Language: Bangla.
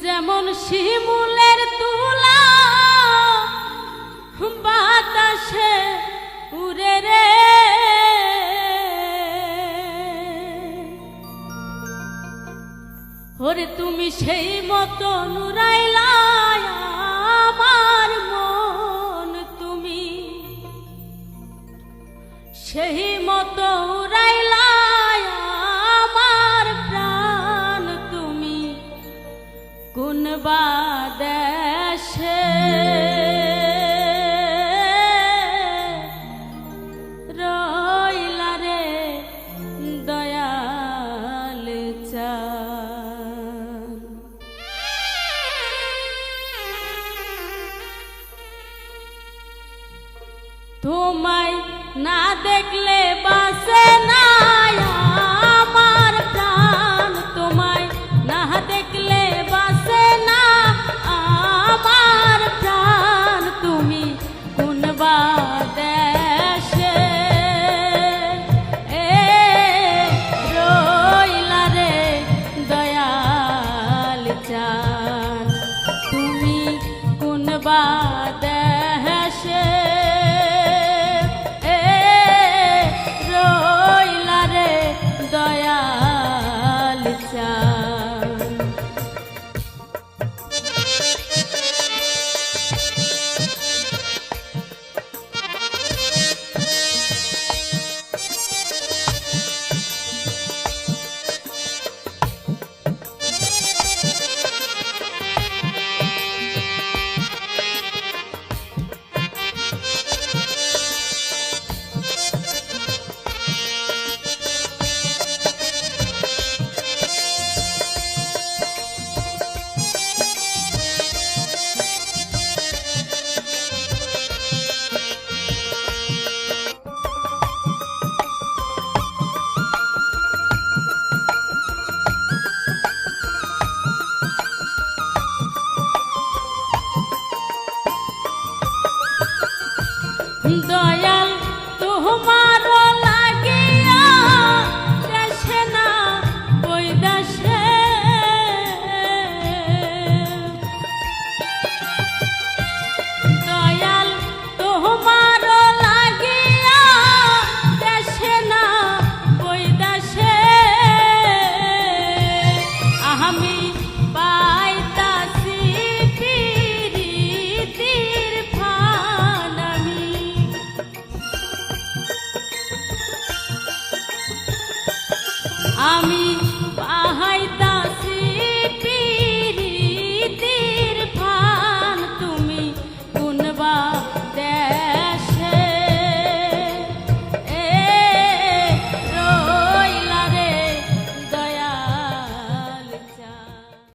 যেমন শিমুলের তুলা বাতাসে উড়ে রে, ওরে তুমি সেই মতো নুরাইলা আমার মন, তুমি সেই মতো উড়াইলা আমার প্রাণ, তুমি কোন বা দেশে রইলা রে দয়াল চান। তোমায় না দেখলে বাসে না আমার প্রাণ, তোমায় না দেখলে বাসে না আমার প্রাণ, তুমি কোন বা দেশে রইলা রে দয়াল চান, তুমি কোন বা দেশে রইলা রে দয়াল চান। দয়া